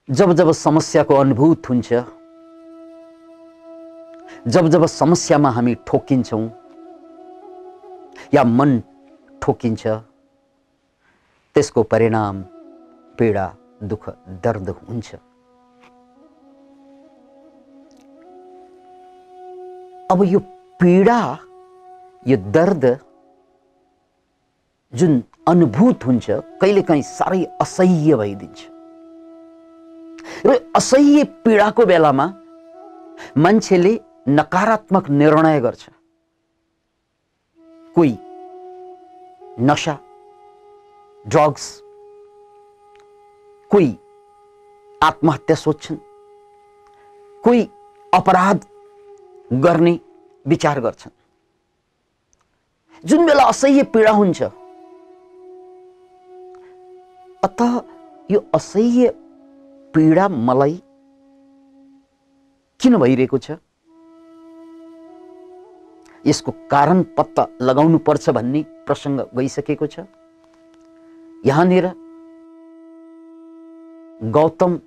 जब जब समस्याको अनुभूत हुन्छ, जब जब समस्यामा हामी ठोकिन्छौं या मन ठोकिन्छ, त्यसको परिणाम पीडा, दुःख, दर्द हुन्छ। अब यो पीडा, यो दर्द जुन अनुभूत हुन्छ, कहिलेकाहीँ साह्रै असह्य भइदिन्छ। र असह्य पीडाको बेलामा मान्छेले नकारात्मक निर्णय गर्छ। कोही नशा, ड्रग्स, कोही आत्महत्या सोच्छन्, कोही अपराध गर्ने विचार गर्छन्। जुन बेला असह्य पीडा हुन्छ, अतः यो असह्य पीडा मलाई किन भइरहेको छ, यसको कारण पत्ता लगाउनु पर्छ भन्ने प्रसंग गइसकेको छ। यहाँनिर गौतम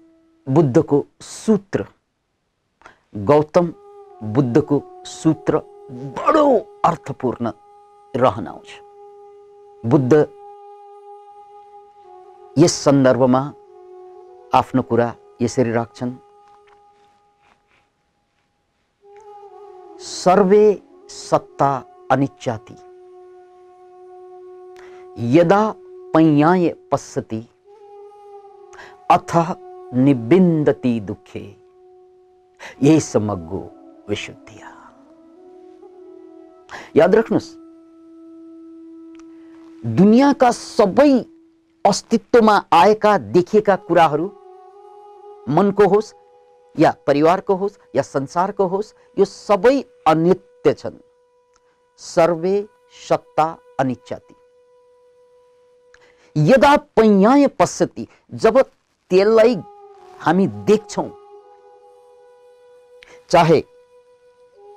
बुद्धको सूत्र, गौतम बुद्धको सूत्र बडो अर्थपूर्ण रहन आउँछ। बुद्ध यस सन्दर्भमा आफ्नो कुरा यसरी राख्छन्, सर्वे सत्ता अनिच्छाति यदा पञ्याय पश्यति अथ निबिन्दति दुःखे ये समग्गो विशुद्धिया। याद राख्नुस्, दुनियाँका सबै अस्तित्वमा आएका देखिएका कुराहरू, मनको होस् या परिवारको होस् या संसारको होस्, यो सबै अनित्य छन्। सर्वे सत्ता अनिच्छाति यदा पञ्याय पश्यति, जब त्यसलाई हामी देख्छौं, चाहे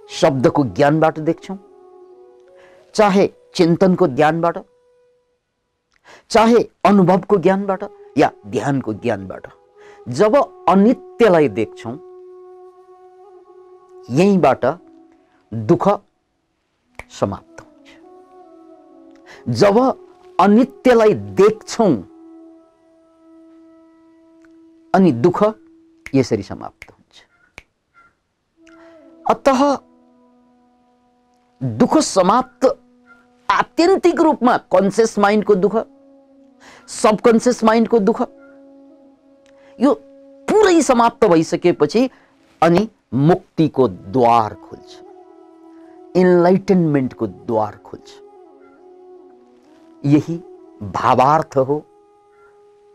शब्दको ज्ञानबाट देख्छौं, चाहे चिन्तनको ज्ञानबाट, चाहे अनुभवको ज्ञानबाट या ध्यानको ज्ञानबाट, जब अनित्यलाई देख्छौं, यहीबाट दुःख समाप्त हुन्छ। जब अनित्यलाई देख्छौं अनि दुःख यसरी समाप्त हुन्छ। अतः दुःख समाप्त आत्यन्तिक रूपमा कन्सियस माइन्डको दुःख, सबकन्सियस माइन्डको दुःख, यो पुरै समाप्त भइसकेपछि अनि मुक्तिको द्वार खुल्छ, इनलाइटनमेन्टको द्वार खुल्छ। यही भावार्थ हो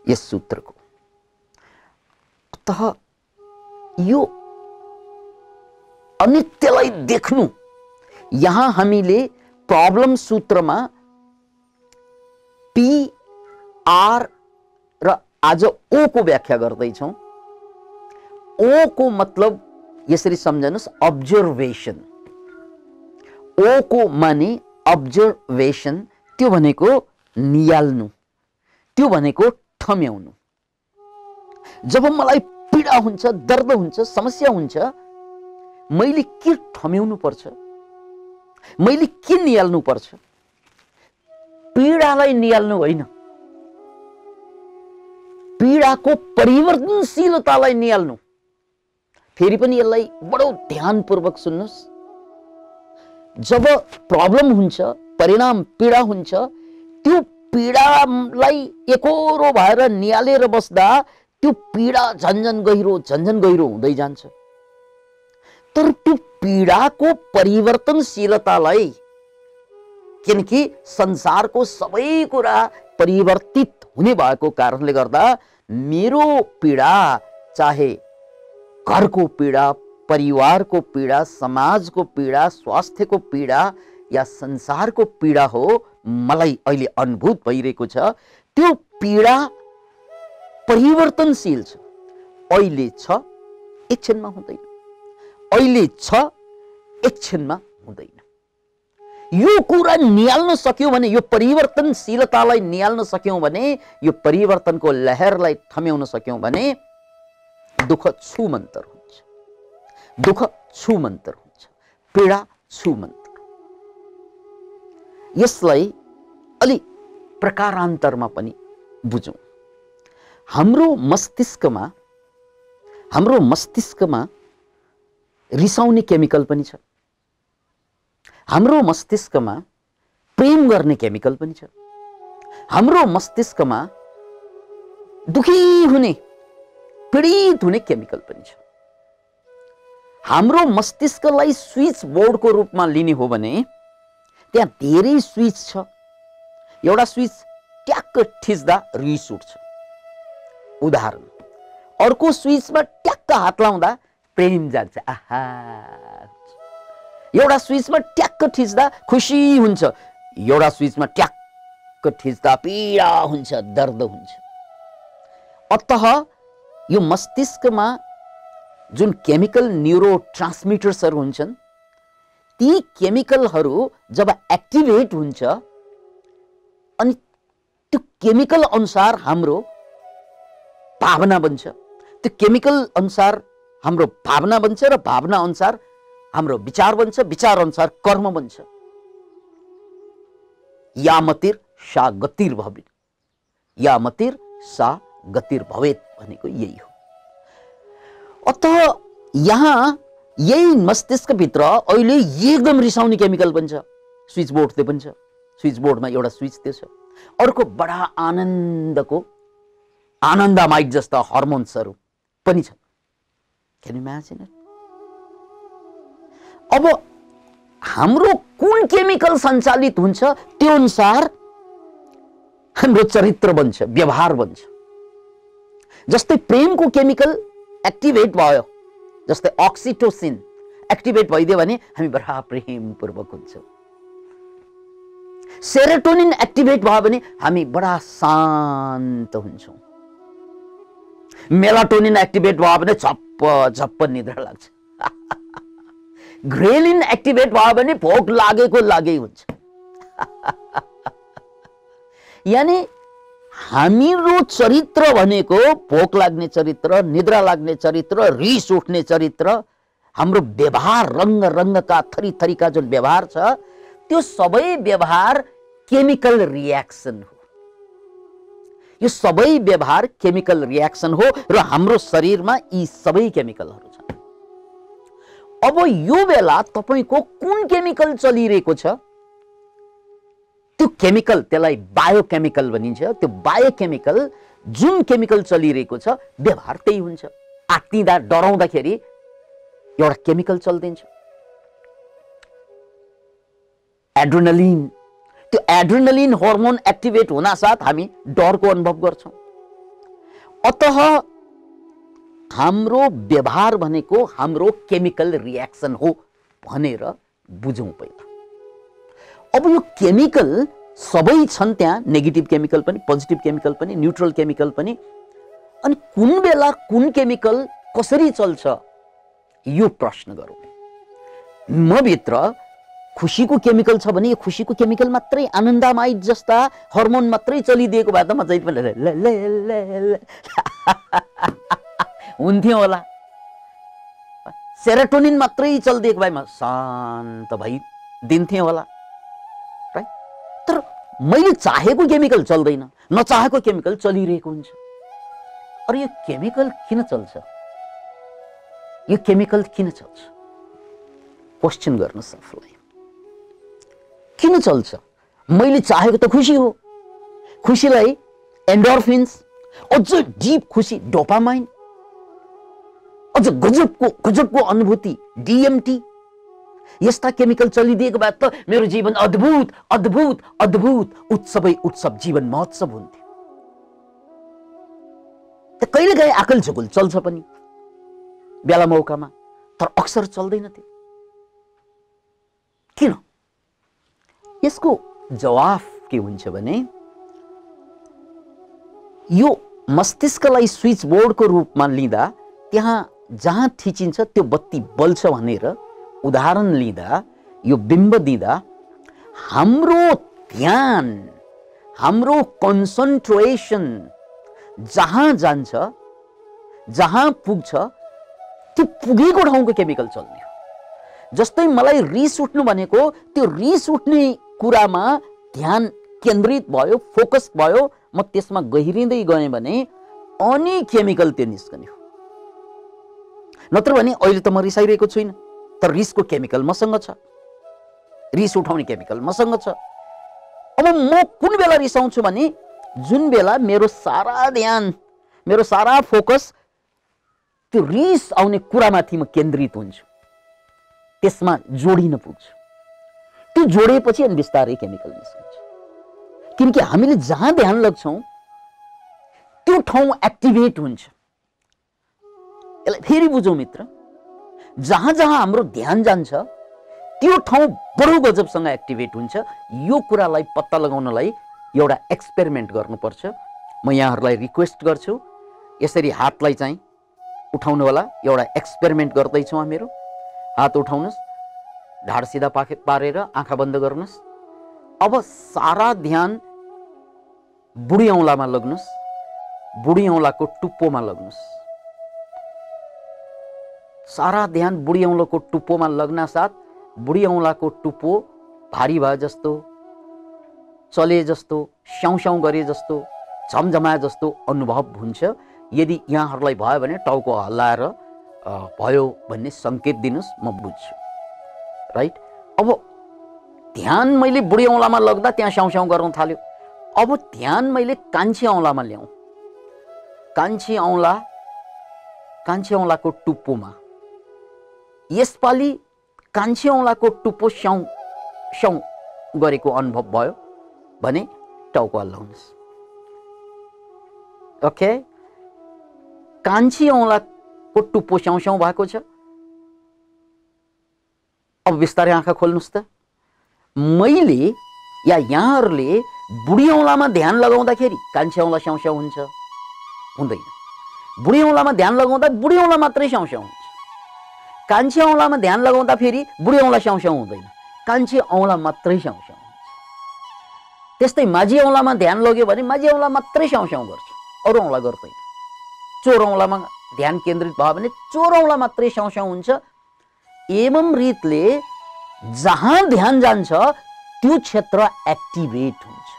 यस सूत्रको। अतः यो अनित्यलाई देख्नु, यहाँ हामीले प्रब्लम सूत्रमा पी आर र आज ओ को व्याख्या गर्दैछौं। ओ को मतलब यसरी सम्झनुस्, अब्जर्भेसन। ओ को माने अब्जर्भेसन, त्यो भनेको नियाल्नु, त्यो भनेको ठम्याउनु। जब मलाई पीडा हुन्छ, दर्द हुन्छ, समस्या हुन्छ, मैले के ठम्याउनु पर्छ, मैले के नियाल्नु पर्छ? पीडालाई नियाल्नु होइन, पीडाको परिवर्तनशीलतालाई नियाल्नु। फेरि पनि यसलाई बडो ध्यानपूर्वक सुन्नुस्। जब प्रब्लम हुन्छ, परिणाम पीडा हुन्छ, त्यो पीडालाई एकोरो भएर नियालेर बस्दा त्यो पीडा झन्झन गहिरो हुँदै जान्छ। तर त्यो पीडाको परिवर्तनशीलतालाई, किनकि संसारको सबै कुरा परिवर्तित हुने भएको कारणले गर्दा मेरो पीडा, चाहे घरको पीडा, परिवारको पीडा, समाजको पीडा, स्वास्थ्यको पीडा या संसारको पीडा हो, मलाई अहिले अनुभूत भइरहेको छ, त्यो पीडा परिवर्तनशील छ। अहिले छ, एकछिनमा हुँदैन, अहिले छ, एकछिनमा हुँदैन। यो कुरा नियाल्न सक्यौं भने, यो परिवर्तनशीलतालाई नियाल्न सक्यौं भने, यो परिवर्तनको लहरलाई थम्याउन सक्यौं भने दुःख छुमन्तर हुन्छ, दुःख छुमन्तर हुन्छ, पीडा छुमन्तर। यसलाई अलि प्रकारान्तरमा पनि बुझौँ। हाम्रो मस्तिष्कमा रिसाउने केमिकल पनि छ, हाम्रो मस्तिष्कमा प्रेम गर्ने केमिकल पनि छ, हाम्रो मस्तिष्कमा दुखी हुने पीडित हुने केमिकल पनि छ। हाम्रो मस्तिष्कलाई स्विच बोर्डको रूपमा लिने हो भने त्यहाँ धेरै स्विच छ। एउटा स्विच ट्याक्क थिच्दा रिस उठ्छ, उदाहरण। अर्को स्विचमा ट्याक्क हात लाउँदा प्रेम जाग्छ, आहा। एउटा स्विचमा ट्याक्क थिच्दा खुसी हुन्छ, एउटा स्विचमा ट्याक्क थिच्दा पीडा हुन्छ, दर्द हुन्छ। अतः यो मस्तिष्कमा जुन केमिकल न्यूरोट्रान्समिटर्सहरू हुन्छन्, ती केमिकलहरू जब एक्टिभेट हुन्छ अनि त्यो केमिकल अनुसार हाम्रो भावना बन्छ, त्यो केमिकल अनुसार हाम्रो भावना बन्छ र भावना अनुसार हाम्रो विचार बन्छ, विचार अनुसार कर्म बन्छ। या मतिर सा गतिर भवेत्, या मतिर सा गतिर भवेत् भनेको यही हो। अतः यहाँ यही मस्तिष्कभित्र अहिले एकदम रिसाउने केमिकल बन्छ, स्विच बोर्ड त्यो पनि छ। स्विच बोर्डमा एउटा स्विच त्यो छ, अर्को बडा आनन्दमाइट जस्ता हर्मोन्सहरू पनि छन्। Can you imagine it? अब हाम्रो कुन केमिकल सञ्चालित हुन्छ त्यो अनुसार हाम्रो चरित्र बन्छ, व्यवहार बन्छ। जस्तै प्रेमको केमिकल एक्टिभेट भयो, जस्तै अक्सिटोसिन एक्टिभेट भइदियो भने हामी बडा प्रेमपूर्वक हुन्छौँ। सेरोटोनिन एक्टिभेट भयो भने हामी बडा शान्त हुन्छौँ। मेलाटोनिन एक्टिभेट भयो भने झप्प झप्प निद्रा लाग्छ। ग्रेलिन एक्टिभेट भयो भने भोक लागेको लागै हुन्छ। यानी हाम्रो चरित्र भनेको भोक लाग्ने चरित्र, निद्रा लाग्ने चरित्र, रिस उठ्ने चरित्र, हाम्रो व्यवहार रंग रंगका थरी थरीका जुन व्यवहार छ, त्यो सबै व्यवहार केमिकल रिएक्सन हो। यो सबै व्यवहार केमिकल रिएक्सन हो र हाम्रो शरीरमा यी सबै केमिकलहरू छन्। अब यो बेला तपाईको कुन केमिकल चलिरहेको छ, त्यो केमिकल, त्यसलाई बायोकेमिकल भनिन्छ। त्यो बायोकेमिकल जुन केमिकल चलिरहेको छ, व्यवहार त्यही हुन्छ। आत्तिँदा डराउँदाखेरि एउटा केमिकल चल्दिन्छ, एड्रेनलिन। त्यो एड्रेनलिन हर्मोन एक्टिभेट हुनासाथ हामी डरको अनुभव गर्छौं। अतः हाम्रो व्यवहार भनेको हाम्रो केमिकल रिएक्सन हो भनेर बुझौं पहिला। अब यो केमिकल सबै छन्, त्यहाँ नेगेटिभ केमिकल पनि, पोजिटिभ केमिकल पनि, न्यूट्रल केमिकल पनि। अनि कुन बेला कुन केमिकल कसरी चल्छ यो प्रश्न गरौँ। म भित्र खुशीको केमिकल छ भने यो खुशीको केमिकल मात्रै, आनन्दमाइट जस्ता हर्मोन मात्रै चलिदिएको भए त म चाहिँ पनि हुन्थ्यो होला। सेरोटोनिन मात्रै चलिदिएको भए म शान्त भई दिन्थे होला, राइट? तर मैले चाहेको केमिकल चल्दैन, नचाहेको केमिकल चलिरहेको हुन्छ। अरे यो केमिकल किन चल्छ? यो केमिकल किन चल्छ? क्वेश्चन गर्नुस् आफूलाई। किन चल्छ? मैले चाहेको त खुशी हो। खुशीलाई एन्डोर्फिन्स, अझ डीप खुशी डोपामाइन, अझ गजबको अनुभूति डीएमटी, यस्ता केमिकल चलिदिएको भए त मेरो जीवन अद्भुत अद्भुत अद्भुत उत्सवै उत्सव, जीवन महोत्सव हुन्थ्यो। त कहिलेकाहीँ आकल झुकुल चल्छ पनि बेला मौकामा, तर अक्सर चल्दैन थियो। किन? यसको जवाफ के हुन्छ भने, यो मस्तिष्कलाई स्विच बोर्डको रूपमा लिँदा त्यहाँ जहाँ थिचिन्छ त्यो बत्ती बल्छ भनेर उदाहरण लिँदा, यो बिम्ब दिँदा हाम्रो ध्यान, हाम्रो कन्सन्ट्रेसन जहाँ जान्छ जहाँ पुग्छ त्यो पुगेको ठाउँको केमिकल चल्ने हो। जस्तै मलाई रिस उठ्नु भनेको त्यो रिस उठ्ने कुरामा ध्यान केन्द्रित भयो, फोकस भयो, म त्यसमा गहिरिँदै गएँ भने अनि केमिकल त्यो निस्कने हो। नत्र भने अहिले त म रिसाइरहेको छुइनँ, तर रिसको केमिकल मसँग छ, रिस उठाउने केमिकल मसँग छ। अब म कुन बेला रिसाउँछु भने जुन बेला मेरो सारा ध्यान, मेरो सारा फोकस त्यो रिस आउने कुरामाथि म केन्द्रित हुन्छु, त्यसमा जोडिन पुग्छु। त्यो जोडिएपछि अनि बिस्तारै केमिकल निस्कन्छ। किनकि हामीले जहाँ ध्यान लाग्छौँ त्यो ठाउँ एक्टिभेट हुन्छ। यसलाई फेरि बुझौँ मित्र, जहाँ जहाँ हाम्रो ध्यान जान्छ त्यो ठाउँ बडो गजबसँग एक्टिभेट हुन्छ। यो कुरालाई पत्ता लगाउनलाई एउटा एक्सपेरिमेन्ट गर्नुपर्छ। म यहाँहरूलाई रिक्वेस्ट गर्छु, यसरी हातलाई चाहिँ उठाउनु होला। एउटा एक्सपेरिमेन्ट गर्दैछौँ हामीहरू। हात उठाउनुहोस्, ढाड सिधा पारेर आँखा बन्द गर्नुहोस्। अब सारा ध्यान बुढी औँलामा लग्नुहोस्, बुढी औँलाको टुप्पोमा लग्नुहोस्। सारा ध्यान बुढी औँलाको टुप्पोमा लग्न साथ बुढी औँलाको टुप्पो भारी भए जस्तो, चले जस्तो, स्याउ स्याउ गरे जस्तो, झमझमाए जस्तो अनुभव हुन्छ। यदि यहाँहरूलाई भयो भने टाउको हल्लाएर भयो भन्ने सङ्केत दिनुहोस्, म बुझ्छु। राइट? अब ध्यान मैले बुढी औँलामा लग्दा त्यहाँ स्याउ स्याउ गर्न थाल्यो। अब ध्यान मैले कान्छी औँलामा ल्याउँ, कान्छी औँलाको टुप्पोमा। यसपालि कान्छी औँलाको टुप्पो स्याउ स्याउ गरेको अनुभव भयो भने टाउको हल्लाउनुहोस्। ओके, कान्छी औँलाको टुप्पो स्याउ स्याउ भएको छ। अब बिस्तारै आँखा खोल्नुहोस् त। मैले या यहाँहरूले बुढी औँलामा ध्यान लगाउँदाखेरि कान्छी औँला स्याउ स्याउ हुन्छ? हुँदैन। बुढी औँलामा ध्यान लगाउँदा बुढी औँला मात्रै स्याउ स्याउ हुन्छ। कान्छी औँलामा ध्यान लगाउँदा फेरि बुढी औँला स्याउ स्याउ हुँदैन, कान्छी औँला मात्रै स्याउ स्याउ हुन्छ। त्यस्तै माझी औँलामा ध्यान लग्यो भने माझी औँला मात्रै स्याउ स्याउ गर्छ, अरू औँला गर्दैन। चोर औँलामा ध्यान केन्द्रित भयो भने चोर औँला मात्रै स्याउ स्याउ हुन्छ। एवं रीतले जहाँ ध्यान जान्छ त्यो क्षेत्र एक्टिभेट हुन्छ।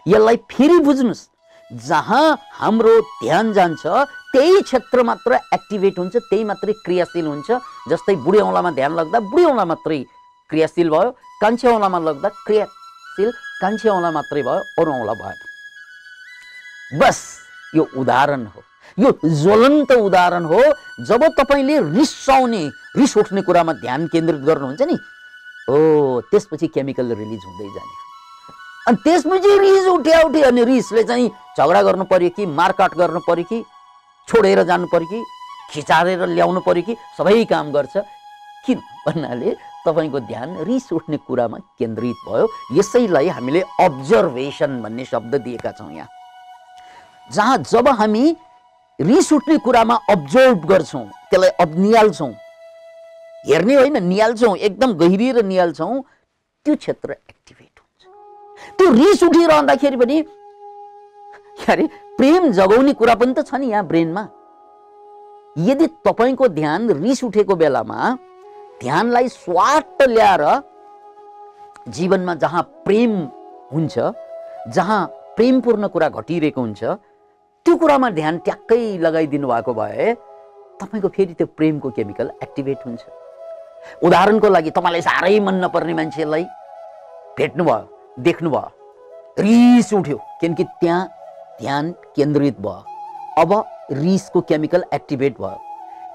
यसलाई फेरि बुझ्नुहोस्, जहाँ हाम्रो ध्यान जान्छ त्यही क्षेत्र मात्र एक्टिभेट हुन्छ, त्यही मात्रै क्रियाशील हुन्छ। जस्तै बुढी औँलामा ध्यान लाग्दा बुढी औँला मात्रै क्रियाशील भयो, कान्छी औँलामा लाग्दा क्रियाशील कान्छी औँला मात्रै भयो, अरू औँला भएन। बस यो उदाहरण हो, यो ज्वलन्त उदाहरण हो। जब तपाईँले रिस उठ्ने कुरामा ध्यान केन्द्रित गर्नुहुन्छ नि, त्यसपछि केमिकल रिलिज हुँदै जाने। अनि त्यसपछि रिस उठ्यो अनि रिसले चाहिँ झगडा गर्नु पर्यो कि मारकाट गर्नु पर्यो कि छोडेर जानु पर्यो कि खिचारेर ल्याउनु पर्यो कि सबै काम गर्छ। किन भन्नाले तपाईँको ध्यान रिस उठ्ने कुरामा केन्द्रित भयो। यसैलाई हामीले अब्जर्भेसन भन्ने शब्द दिएका छौँ यहाँ। जहाँ जब हामी रिस उठ्ने कुरामा अब्जर्भ गर्छौँ, त्यसलाई निहाल्छौँ, हेर्ने होइन निहाल्छौँ, एकदम गहिरिएर निहाल्छौँ, त्यो क्षेत्र एक्टिभेट हुन्छ। त्यो रिस उठिरहँदाखेरि पनि यारे प्रेम जगाउने कुरा पनि त छ नि यहाँ ब्रेनमा। यदि तपाईँको ध्यान रिस उठेको बेलामा ध्यानलाई स्वाट ल्याएर जीवनमा जहाँ प्रेम हुन्छ, जहाँ प्रेमपूर्ण कुरा घटिरहेको हुन्छ, त्यो कुरामा ध्यान ट्याक्कै लगाइदिनु भएको भए तपाईँको फेरि त्यो प्रेमको केमिकल एक्टिभेट हुन्छ। उदाहरणको लागि तपाईँलाई साह्रै मन नपर्ने मान्छेलाई भेट्नुभयो, देख्नुभयो, रिस उठ्यो, किनकि त्यहाँ ध्यान केन्द्रित भयो। अब रिसको केमिकल एक्टिभेट भयो।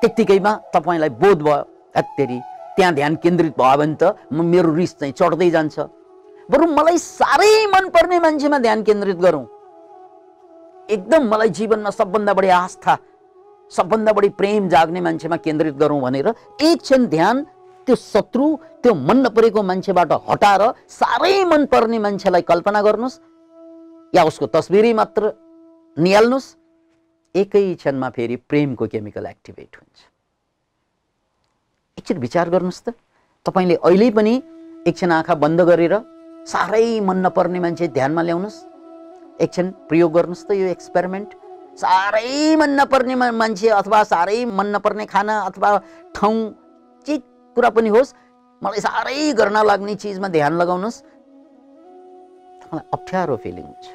त्यत्तिकैमा तपाईँलाई बोध भयो, हत्तेरी त्यहाँ ध्यान केन्द्रित भयो भने त मेरो रिस चाहिँ चढ्दै जान्छ, बरु मलाई साह्रै मनपर्ने मान्छेमा ध्यान केन्द्रित गरौँ, एकदम मलाई जीवनमा सबभन्दा बढी आस्था, सबभन्दा बढी प्रेम जाग्ने मान्छेमा केन्द्रित गरौँ भनेर एक क्षण ध्यान त्यो शत्रु, त्यो मन नपरेको मान्छेबाट हटाएर साह्रै मनपर्ने मान्छेलाई कल्पना गर्नुहोस् या उसको तस्बिरै मात्र निहाल्नुहोस्। एकै क्षणमा फेरि प्रेमको केमिकल एक्टिभेट हुन्छ। एकछिन विचार गर्नुहोस् त, तपाईँले अहिले पनि एकछिन आँखा बन्द गरेर साह्रै मन नपर्ने मान्छे ध्यानमा ल्याउनुहोस्, एकछिन प्रयोग गर्नुहोस् त यो एक्सपेरिमेन्ट। साह्रै मन नपर्ने मान्छे अथवा साह्रै मन नपर्ने खाना अथवा ठाउँ जे कुरा पनि होस्, मलाई साह्रै गर्न लाग्ने चिजमा ध्यान लगाउनुहोस्, मलाई अप्ठ्यारो फिलिङ हुन्छ।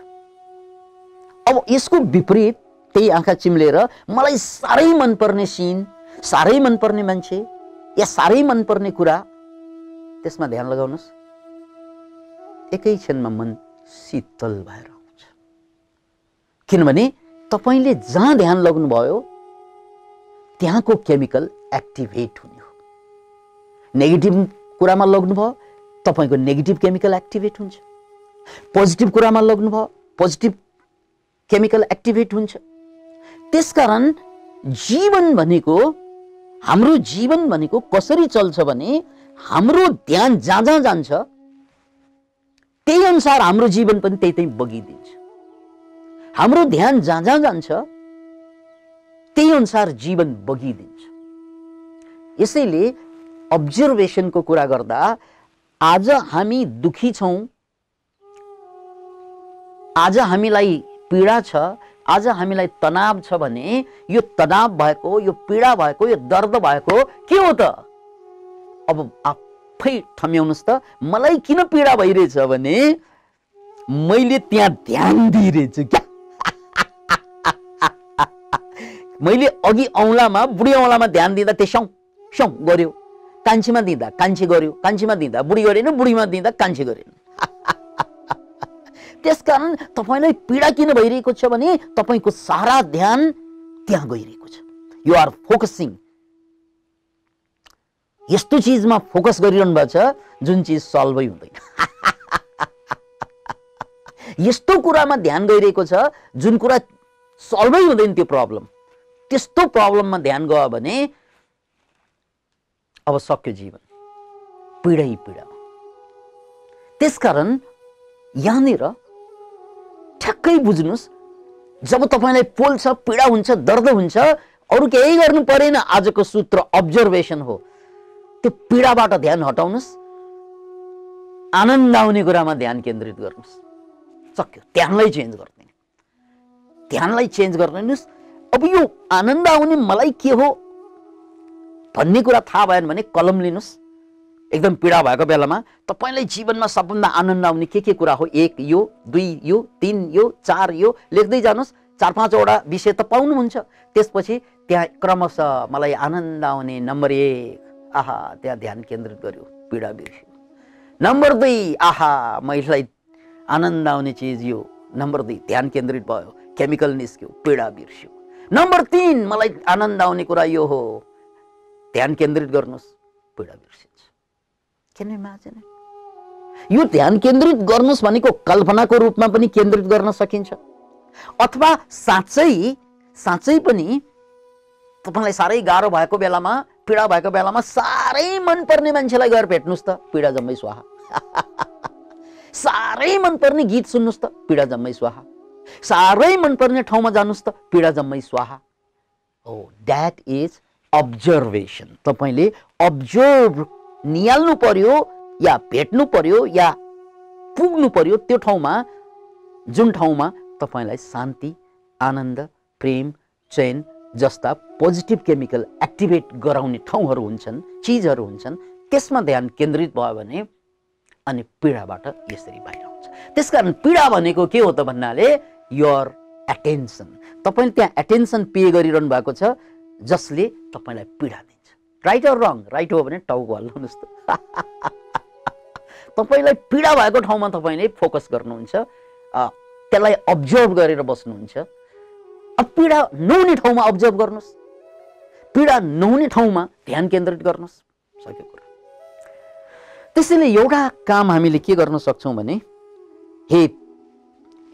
अब यसको विपरीत त्यही आँखा चिम्लेर मलाई साह्रै मनपर्ने सिन, साह्रै मनपर्ने मान्छे या साह्रै मनपर्ने कुरा, त्यसमा ध्यान लगाउनुहोस्, एकै क्षणमा मन शीतल भएर आउँछ। किनभने तपाईले जहाँ ध्यान लाग्नुभयो त्यहाँको केमिकल एक्टिभेट हुने हो। नेगेटिभ कुरामा लाग्नुभयो तपाईको नेगेटिभ केमिकल एक्टिभेट हुन्छ, पोजिटिभ कुरामा लाग्नुभयो पोजिटिभ केमिकल एक्टिभेट हुन्छ। त्यसकारण जीवन भनेको, हाम्रो जीवन भनेको कसरी चल्छ भने हाम्रो ध्यान जहाँ जहाँ जान्छ त्यही अनुसार हाम्रो जीवन पनि त्यही बगिदिन्छ। हाम्रो ध्यान जहाँ जहाँ जान्छ त्यही अनुसार जीवन बगिदिन्छ। यसैले अब्जर्भेसनको कुरा गर्दा आज हामी दुखी छौं, आज हामीलाई पीडा छ, आज हामीलाई तनाव छ भने यो तनाव भएको, यो पीडा भएको, यो दर्द भएको के हो त? अब आफै ठम्याउनुस् त, मलाई किन पीडा भइरहेछ भने मैले त्यहाँ ध्यान दिइरहेछु क्या। मैले अघि औँलामा, बुढी औँलामा ध्यान दिँदा त्यसौं सौं गर्यो, कान्छीमा दिँदा कान्छी गर्यो, कान्छीमा दिँदा बुढी गरेन, बुढीमा दिँदा कान्छी गरेन। त्यसकारण तपाईलाई पीडा किन भइरहेको छ भने तपाईको सारा ध्यान त्यहाँ गइरहेको छ। यु आर फोकसिङ, यस्तो चीजमा फोकस गरिरहनु भएको छ जुन चीज सल्भै हुँदैन। यस्तो कुरामा ध्यान गइरहेको छ जुन कुरा सल्भै हुँदैन, त्यो प्रब्लम, त्यस्तो प्रब्लममा ध्यान गयो भने अब सक्यो जीवन, पीडै पीडामा। त्यसकारण यहाँनिर ठ्याक्कै बुझ्नुस्, जब तपाईलाई पोल्छ, पीडा हुन्छ, दर्द हुन्छ, अरु केही गर्नु परेन, आजको सूत्र अब्जर्भेसन हो। त्यो पीडाबाट ध्यान हटाउनुस्, आनन्द आउने कुरामा ध्यान केन्द्रित गर्नुस्, सक्यो। ध्यानलाई चेन्ज गर्दैन, ध्यानलाई चेन्ज गर्नुस्। अब यो आनन्द आउने मलाई के हो भन्ने कुरा थाहा भएन भने कलम लिनुस्। एकदम पीडा भएको बेलामा तपाईलाई जीवनमा सबभन्दा आनन्द आउने के कुरा हो, 1 यो, 2 यो, 3 यो, 4 यो लेख्दै जानुस्। 4-5 वटा विषय त पाउनुहुन्छ। त्यसपछि त्यहाँ क्रमशः मलाई आनन्द आउने नम्बर 1, आहा त्यहाँ ध्यान केन्द्रित गर्यो, पीडा बिर्स्यो। नम्बर 2, आहा मलाई आनन्द आउने चीज यो, नम्बर 2 ध्यान केन्द्रित भयो, केमिकल निस्क्यो, पीडा बिर्स्यो। नम्बर 3 मलाई आनन्द आउने कुरा यो हो, ध्यान केन्द्रित गर्नुस्, पीडा बिर्सिन्छ। Can you imagine? यो ध्यान केन्द्रित गर्नुस् भनेको कल्पनाको रूपमा पनि केन्द्रित गर्न सकिन्छ, अथवा साँच्चै पनि तपाईलाई साह्रै गाह्रो भएको बेलामा, पीडा भएको बेलामा साह्रै मनपर्ने मान्छेलाई गएर भेट्नुस् त, पीडा जम्मै स्वाहा। साह्रै मनपर्ने गीत सुन्नुस् त, पीडा जम्मै स्वाहा। साह्रै मनपर्ने ठाउँमा जानुस् त, पीडा जम्मै स्वाहा। ओ द्याट इज अब्जर्भेसन। तपाईले अब्जर्भ निहाल्नु पर्यो या भेट्नु पर्यो या पुग्नु पर्यो त्यो ठाउँमा जुन ठाउँमा तपाईलाई शान्ति, आनन्द, प्रेम, चैन जस्ता पोजिटिभ केमिकल एक्टिभेट गराउने ठाउँहरू हुन्छन्, चीजहरू हुन्छन्। त्यसमा ध्यान केन्द्रित भयो भने अनि पीडाबाट यसरी बाहिर आउँछ। त्यसकारण पीडा भनेको के हो त भन्नाले योर एटेन्सन। तपाईले त्यहाँ एटेन्सन पे गरिरहनु भएको छ जसले तपाईलाई पीडा दिन्छ। Right or wrong? राइट हो भने टाउको हल्लाउनुस् त। तपाईलाई पीडा भएको ठाउँमा तपाईले फोकस गर्नुहुन्छ, त्यसलाई अब्जर्भ गरेर बस्नुहुन्छ। अब पीडा नहुने ठाउँमा अब्जर्भ गर्नुस्, पीडा नहुने ठाउँमा ध्यान केन्द्रित गर्नुस्, सक्यो कुरा। त्यसैले एउटा काम हामीले के गर्न सक्छौं भने, हे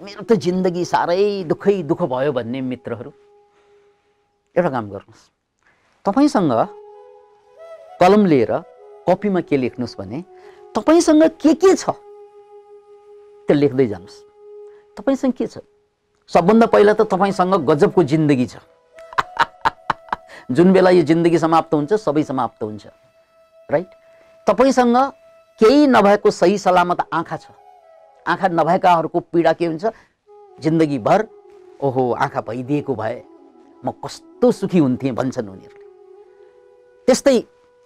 मेरो त जिन्दगी साह्रै दुःखै दुःख भयो भन्ने मित्रहरू, एउटा काम गर्नुस्। तपाईसँग कलम लिएर कपीमा के लेख्नुस् भने तपाईसँग के छ त्यो लेख्दै जानुस्। तपाईसँग के छ? सबभन्दा पहिला त तपाईसँग गजबको जिन्दगी छ। जुन बेला यो जिन्दगी समाप्त हुन्छ सबै समाप्त हुन्छ, राइट? तपाईसँग केही नभएको सही सलामत आँखा छ। आँखा नभएकाहरूको पीडा के हुन्छ? जिन्दगी भर ओहो आँखा भइदिएको भए म कस्तो सुखी हुन्थेँ भन्छन् उनीहरूले। त्यस्तै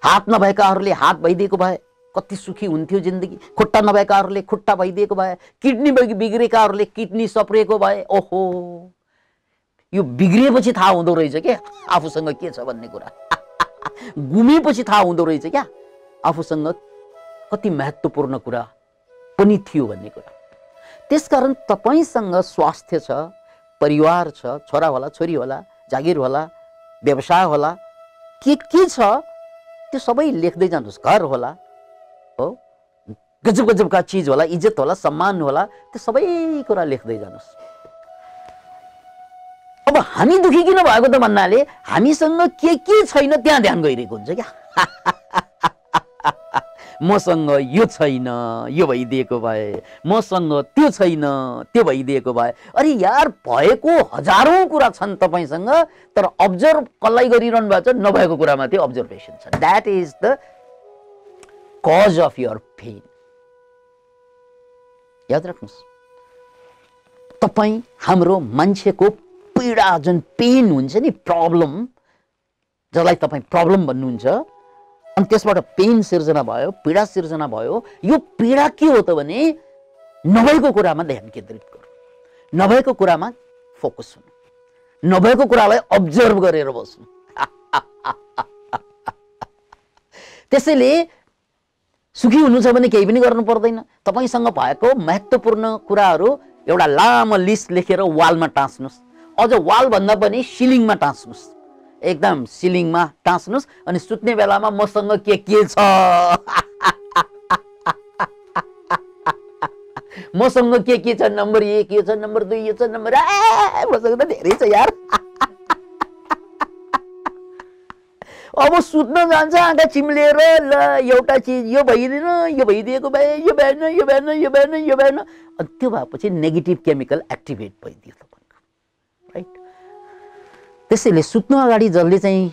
हात नभएकाहरूले हात भइदिएको भए कति सुखी हुन्थ्यो जिन्दगी। खुट्टा नभएकाहरूले खुट्टा भइदिएको भए, किडनी बिग्रेकाहरूले किडनी सप्रिएको भए, ओहो यो बिग्रिएपछि थाहा हुँदो रहेछ क्या आफूसँग के छ भन्ने कुरा। गुमेपछि थाहा हुँदो रहेछ क्या आफूसँग कति महत्त्वपूर्ण कुरा पनि थियो भन्ने कुरा। त्यसकारण तपाईसँग स्वास्थ्य छ, परिवार छ, छोरा होला, छोरी होला, जागिर होला, व्यवसाय होला, के छ त्यो सबै लेख्दै जानुहोस्। घर होला, हो, गजब गजबका चिज होला, इज्जत होला, सम्मान होला, त्यो सबै कुरा लेख्दै जानुहोस्। अब हामी दुखी किन भएको त भन्नाले हामीसँग के छैन त्यहाँ ध्यान गइरहेको हुन्छ क्या। मसँग यो छैन, यो भइदिएको भए, मसँग त्यो छैन, त्यो भइदिएको भए। अरे यार भएको हजारौं कुरा छन् तपाईसँग, तर अब्जर्भ कसलाई गरिरहनु भएको छ, नभएको कुरामा त्यो अब्जर्भेसन छ। That is the cause of your pain. याद राख्नुहोस्, तपाईँ हाम्रो मान्छेको पीडा जुन पेन हुन्छ नि, प्रब्लम, जसलाई तपाईँ प्रब्लम भन्नुहुन्छ, अनि त्यसबाट पेन सिर्जना भयो, पीडा सिर्जना भयो। यो पीडा के हो त भने नभएको कुरामा ध्यान केन्द्रित गर्नु, नभएको कुरामा फोकस हुनु, नभएको कुरालाई अब्जर्भ गरेर बस्नु। त्यसैले सुखी हुनु छ भने केही पनि गर्नु पर्दैन। तपाईसँग भएको महत्त्वपूर्ण कुराहरू एउटा लामो लिस्ट लेखेर वालमा टाँच्नुहोस्। अझ वाल भन्दा पनि सिलिङमा टाँच्नुहोस्, एकदम सिलिङमा टाँच्नुहोस्। अनि सुत्ने बेलामा मसँग के छ, मसँग के छ, नम्बर 1 यो छ, नम्बर 2 यो छ, नम्बर मसँग त धेरै छ यार। अब सुत्न जान्छ आँखा चिम्लेर, ल एउटा चिज यो भइदिएन, यो भइदिएको भए, यो भएन, यो भएन, यो भएन, यो भएन। अनि त्यो भएपछि नेगेटिभ केमिकल एक्टिभेट भइदियो तपाईँको, राइट। त्यसैले सुत्नु अगाडि जसले चाहिँ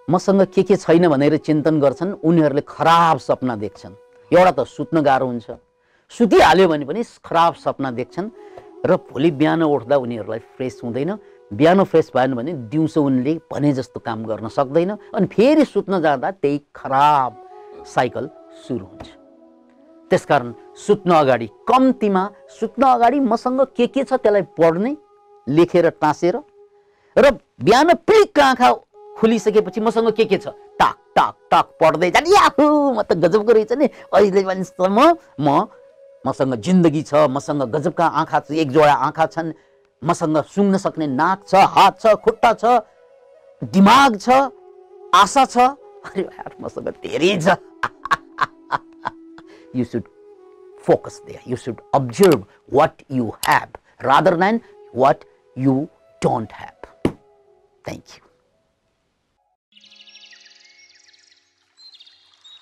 मसँग के छैन भनेर चिन्तन गर्छन् उनीहरूले खराब सपना देख्छन्। एउटा त सुत्न गाह्रो हुन्छ, सुतिहाल्यो भने पनि खराब सपना देख्छन् र भोलि बिहान उठ्दा उनीहरूलाई फ्रेस हुँदैन। बिहान फ्रेस भएन भने दिउँसो उनले भने जस्तो काम गर्न सक्दैन, अनि फेरि सुत्न जाँदा त्यही खराब साइकल सुरु हुन्छ। त्यसकारण सुत्न अगाडि कम्तीमा सुत्न अगाडि मसँग के छ त्यसलाई पढ्ने, लेखेर टाँसेर, र बिहान पिलिक्क आँखा खुलिसकेपछि मसँग के छ टाक टाक टाक पढ्दै जाने। याहु म त गजबको रहेछ नि, अहिले मान्छेसम्म मसँग जिन्दगी छ, मसँग गजबका आँखा, एक जोडा आँखा छन्, मसँग सुँग्न सक्ने नाक छ, हात छ, खुट्टा छ, दिमाग छ, आशा छ। अरे यार मसँग धेरै छ। You should focus there. You should observe what you have rather than what you don't have. Thank you.